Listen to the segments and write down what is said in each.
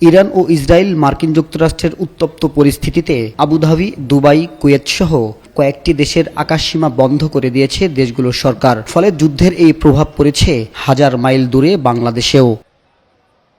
Iran ও Israel মার্কিন যুক্তরাষ্ট্রের উত্তপ্ত পরিস্থিতিতে আবুধাবি, দুবাই, কুয়েত সহ কয়েকটি দেশের আকাশসীমা বন্ধ করে দিয়েছে দেশগুলোর সরকার। ফলে যুদ্ধের এই প্রভাব পড়েছে হাজার মাইল দূরে বাংলাদেশেও।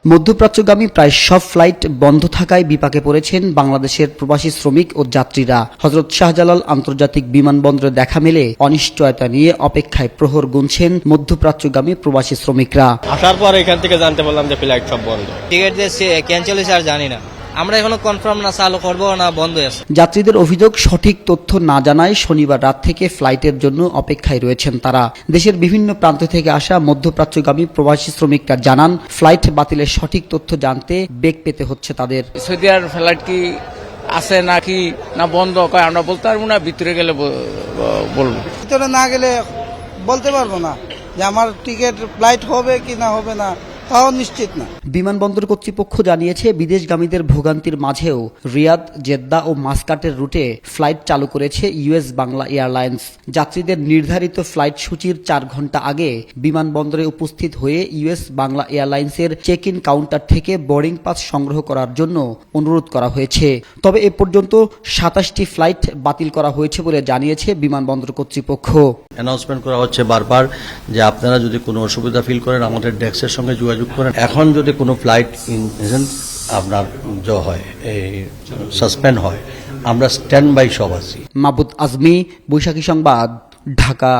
মধ্যপ্রাচ্যগামী প্রায় সব ফ্লাইট বন্ধ থাকায় বিপাকে পড়েছেন বাংলাদেশের প্রবাসী শ্রমিক ও যাত্রীরা। হযরত শাহজালাল আন্তর্জাতিক বিমানবন্দরে দেখা মেলে অনিশ্চয়তা নিয়ে অপেক্ষায় প্রহর গুনছেন মধ্যপ্রাচ্যগামী প্রবাসী শ্রমিকরা। আসার পর এখান থেকে জানতে পারলাম যে ফ্লাইট সব বন্ধ। টিকিট দিয়েছি ক্যান্সেল হয়েছে আর জানি না, আমরা এখনো কনফার্ম না চালু করবো না বন্ধ আছে। যাত্রীদের অভিযোগ, সঠিক তথ্য না জানায় শনিবার রাত থেকে ফ্লাইটের জন্য অপেক্ষায় রয়েছেন তারা। দেশের বিভিন্ন প্রান্ত থেকে আসা মধ্যপ্রাচ্যগামী প্রবাসী শ্রমিকরা জানান, ফ্লাইট বাতিলের সঠিক তথ্য জানতে বেগ পেতে হচ্ছে তাদের। সৌদি আর ফ্লাইট কি আছে নাকি না বন্ধ, আমরা বলতে পারবো না, ভিতরে গেলে বলবো। ভিতরে না গেলে বলতে পারবো না যে আমার টিকিট ফ্লাইট হবে কি না হবে না, তাও নিশ্চিত না। বিমানবন্দর কর্তৃপক্ষ জানিয়েছে, বিদেশগামীদের ভোগান্তির মাঝেও রিয়াদ, জেদ্দা ও মাসকাটের রুটে ফ্লাইট চালু করেছে ইউএস বাংলা এয়ারলাইন্স। যাত্রীদের নির্ধারিত ফ্লাইট সূচির 4 ঘন্টা আগে বিমানবন্দরে উপস্থিত হয়ে ইউএস বাংলা এয়ারলাইন্সের চেক ইন কাউন্টার থেকে বোর্ডিং পাস সংগ্রহ করার জন্য অনুরোধ করা হয়েছে। তবে এ পর্যন্ত 27টি ফ্লাইট বাতিল করা হয়েছে বলে জানিয়েছে বিমানবন্দর কর্তৃপক্ষ। অ্যানাউন্সমেন্ট করা হচ্ছে বারবার যে আপনারা যদি কোনো অসুবিধা ফিল করেন আমাদের ডেস্কের সঙ্গে যোগাযোগ করেন। এখন যদি কোনো ফ্লাইট আপনার হয় সাসপেন্ড হয়, আমরা স্ট্যান্ড বাই সব আছি। মাহবুব আজমি, বৈশাখী সংবাদ, ঢাকা।